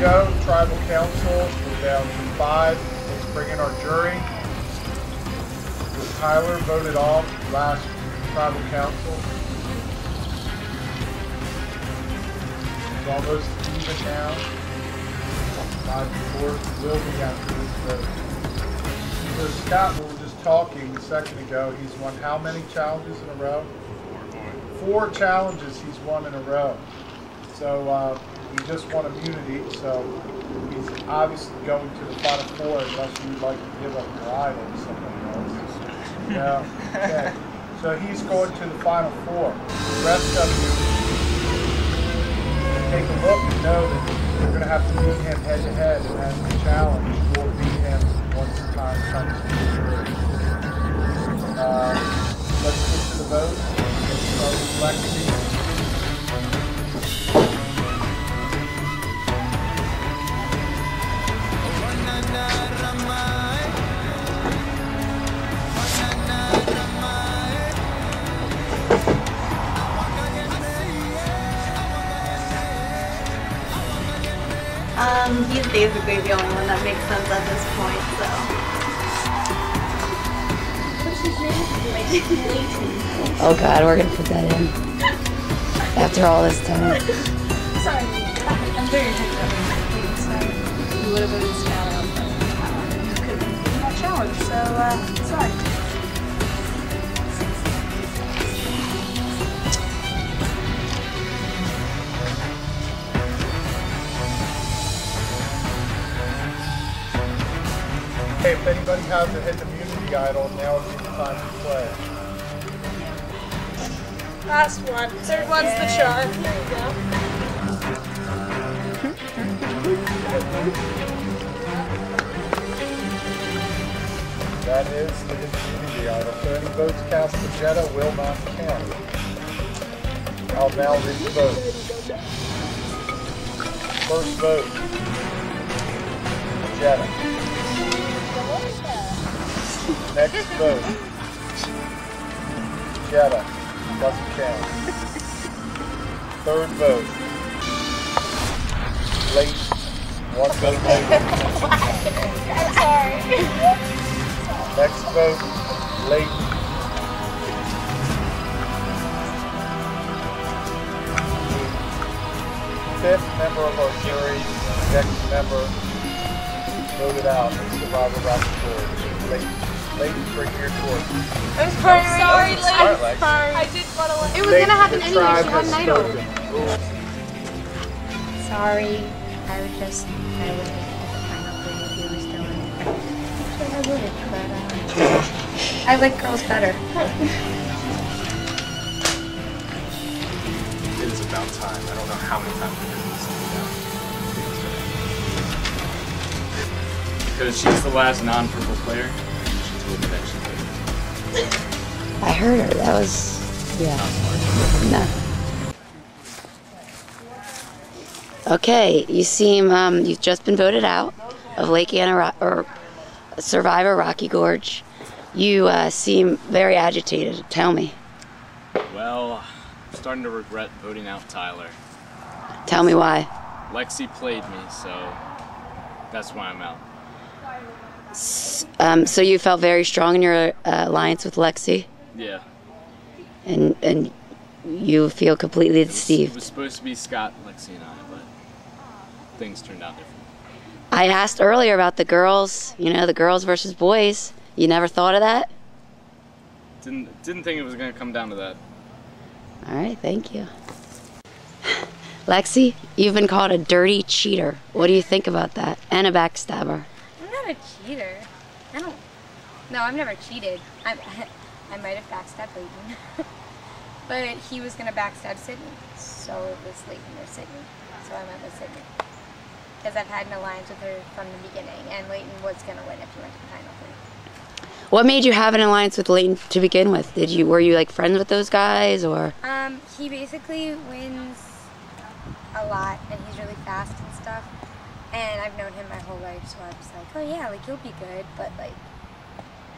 go. Tribal Council, we're down to 5. Let's bring in our jury. Tyler voted off last Tribal Council. It's almost even now. 5-4 will be after this vote. So Scott, we were just talking a second ago, he's won how many challenges in a row? 4 challenges he's won in a row. So he just won immunity, so he's obviously going to the final 4 unless you'd like to give up your idol to somebody else. No. Okay. So he's going to the final 4. The rest of you take a look and know that you're going to have to beat him head to head and have the challenge or beat him once the time comes to the jury. Let's get to the vote. Let's start with Lexi. He's basically the only one that makes sense at this point, so. What's his name? Layton. Oh God, we're gonna put that in. After all this time. Sorry. I'm very hyped up. Sorry. You would have voted Scott out, but you couldn't do that challenge, so, sorry. Hey, if anybody has a hidden immunity idol, now would be the time to play. Last one. Third one's the charm. There you go. That is the hidden immunity idol. So any votes cast for Jetta will not count. I'll now read the votes. First vote, Jetta. Next vote, Jetta, doesn't count. Third vote, Layton, 1 vote Layton. I'm sorry. Next vote, Layton. Fifth member of our jury, next member voted out in Survivor Rocky Gorge, Layton. Layton, bring your torch. I'm sorry, Layton. I did want to let It was going to happen anyway, she had an idol. Sorry, I would have to find out if you were still in it. I would, but I like girls better. It is about time. I don't know how many times we've been this because she's the last non-purple player. She told me that she could. I heard her. That was, yeah. No. Okay, you seem, you've just been voted out of Survivor Rocky Gorge. You seem very agitated. Tell me. Well, I'm starting to regret voting out Tyler. Tell me why. Lexi played me, so that's why I'm out. So you felt very strong in your alliance with Lexi? Yeah. And you feel completely deceived? It was supposed to be Scott, Lexi, and I, but things turned out different. I asked earlier about the girls, you know, the girls versus boys. You never thought of that? Didn't think it was going to come down to that. All right, thank you. Lexi, you've been called a dirty cheater. What do you think about that? And a backstabber. I'm not a cheater. No, I've never cheated. I might have backstabbed Layton. But he was going to backstab Sydney. So it was Layton or Sydney. So I went with Sydney. Because I've had an alliance with her from the beginning. And Layton was going to win if he went to the final 3. What made you have an alliance with Layton to begin with? Were you like friends with those guys, or? He basically wins a lot, and he's really fast and stuff. And I've known him my whole life, so I was like, oh yeah, like you'll be good. But like,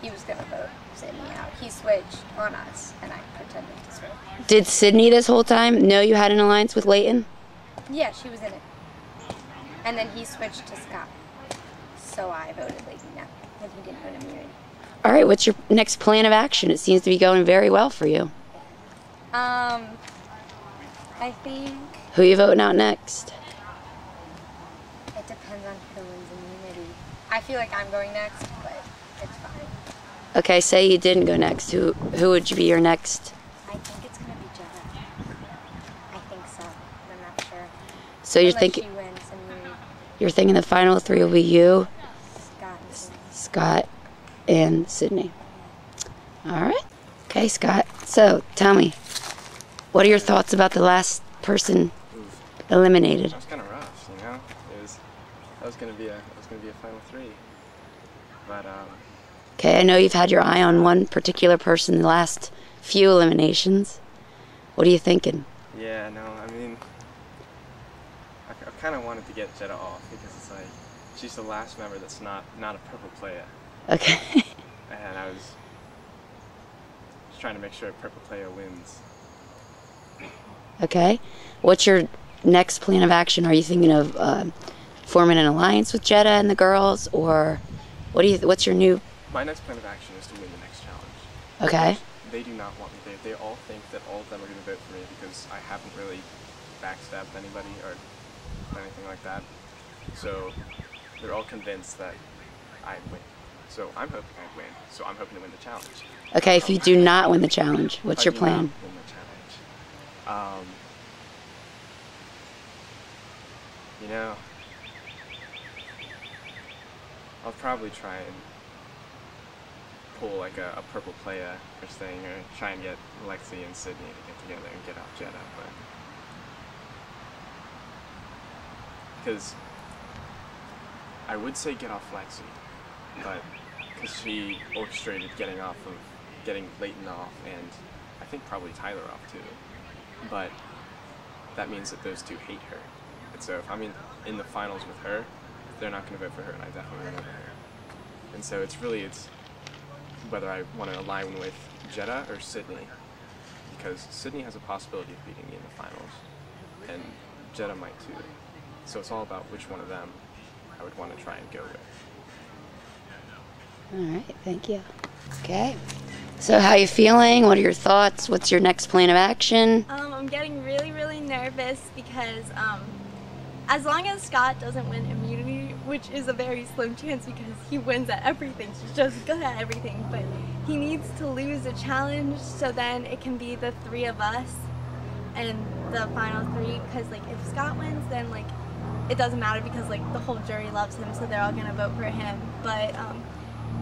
he was gonna vote Sydney out. He switched on us, and I pretended to switch. Did Sydney this whole time know you had an alliance with Layton? Yeah, she was in it. And then he switched to Scott. So I voted Layton no. And he didn't vote immunity. All right, what's your next plan of action? It seems to be going very well for you. I think Who are you voting out next? it depends on who wins immunity. I feel like I'm going next, but it's fine. Okay, say you didn't go next. Who would be your next? I think it's going to be Jetta. I think so. But I'm not sure. So you're Unless thinking she wins immunity. you're thinking the final three will be you, Scott and Sydney. Scott, and Sydney. All right. Okay, Scott. So tell me, what are your thoughts about the last person eliminated? That was kind of rough, you know. That was gonna be a final three, but Okay, I know you've had your eye on one particular person the last few eliminations. What are you thinking? yeah, no, I mean, I kind of wanted to get Jetta off because it's like she's the last member that's not a purple player, Okay. and I was just trying to make sure purple player wins. Okay. What's your next plan of action? Are you thinking of forming an alliance with Jetta and the girls, or what's your new? My next plan of action is to win the next challenge. Okay. They do not want me. They all think that all of them are going to vote for me because I haven't really backstabbed anybody or anything like that. So they're all convinced that I'd win. So I'm hoping I'd win. So I'm hoping to win the challenge. Okay. If you do not win the challenge, what's your plan? Win the challenge. You know, I'll probably try and pull like a purple playa or thing, or try and get Lexi and Sydney to get together and get off Jetta, but because I would say get off Lexi, but because she orchestrated getting Layton off, and I think probably Tyler off too, but that means that those two hate her, and so if I'm in the finals with her, they're not going to vote for her, and I definitely won't vote for her. And so it's whether I want to align with Jetta or Sydney, because Sydney has a possibility of beating me in the finals, and Jetta might too. So it's all about which one of them I would want to try and go with. All right. Thank you. Okay. So how you feeling? What are your thoughts? What's your next plan of action? I'm getting really, really nervous because as long as Scott doesn't win immunity, which is a very slim chance because he wins at everything, he's just good at everything, but he needs to lose a challenge so then it can be the three of us and the final three, because like if Scott wins, then like it doesn't matter because like the whole jury loves him, so they're all gonna vote for him. But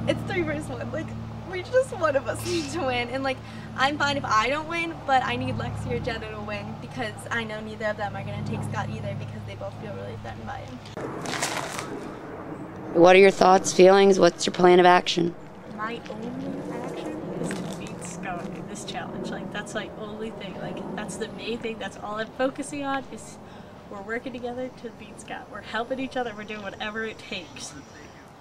it's 3 versus 1. Like we just one of us need to win, and like I'm fine if I don't win, but I need Lexi or Jetta to win because I know neither of them are gonna take Scott either because they both feel really threatened by him. What are your thoughts, feelings? What's your plan of action? My only action is to beat Scott in this challenge. Like that's like only thing. Like that's the main thing. That's all I'm focusing on is we're working together to beat Scott. We're helping each other. We're doing whatever it takes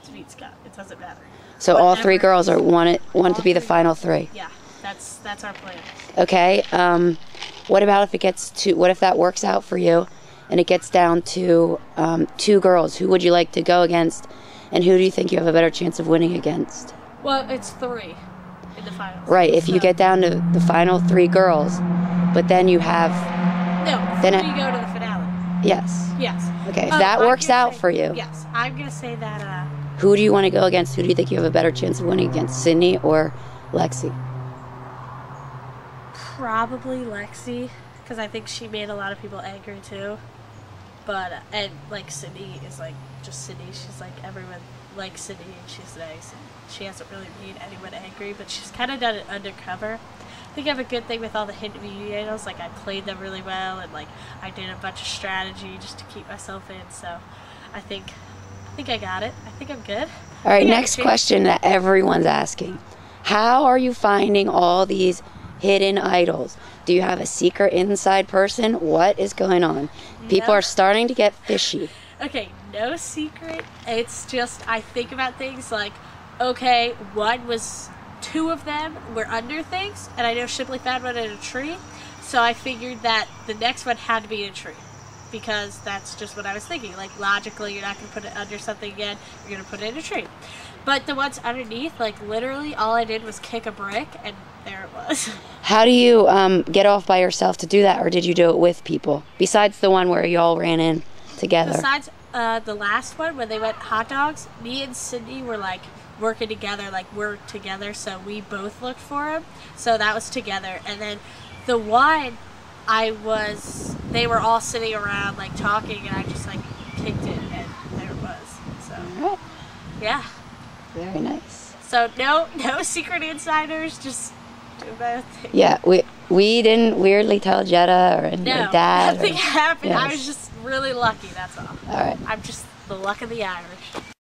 to beat Scott. It doesn't matter. So all 3 girls are want to be the final 3. Yeah, that's our plan. Okay. What about if it gets to? What if that works out for you, and it gets down to 2 girls? Who would you like to go against, and who do you think you have a better chance of winning against? Well, it's 3 in the finals. Right. If you get down to the final 3 girls, but then you have then you go to the finale. Yes. Yes. Okay. If that works out for you. Yes, I'm gonna say that. Who do you want to go against? Who do you think you have a better chance of winning against, Sydney or Lexi? Probably Lexi, because I think she made a lot of people angry too. But and like Sydney is like just Sydney. She's like everyone likes Sydney and she's nice and she hasn't really made anyone angry. But she's kind of done it undercover. I think I have a good thing with all the hidden videos. Like I played them really well and like I did a bunch of strategy just to keep myself in. So I think I got it. I think I'm good. All right, next question that everyone's asking. How are you finding all these hidden idols? Do you have a secret inside person? What is going on? People are starting to get fishy. Okay, no secret. It's just I think about things like, okay, 2 of them were under things, and I know Shipley found one in a tree, so I figured that the next one had to be in a tree. because that's just what I was thinking. Like, logically, you're not going to put it under something again. You're going to put it in a tree. But the ones underneath, like, literally all I did was kick a brick, and there it was. How do you get off by yourself to do that, or did you do it with people? Besides the one where you all ran in together. Besides the last one, when they went hot dogs, me and Sydney were, like, working together, like, we're together, so we both looked for him. So that was together. And then the one, they were all sitting around, like, talking, and I just, like, kicked it, and there it was. So, All right. yeah. Very nice. So, no secret insiders, just do both things. Yeah, we didn't weirdly tell Jetta or anything like that. Nothing happened. Yes. I was just really lucky, that's all. All right. I'm just the luck of the Irish.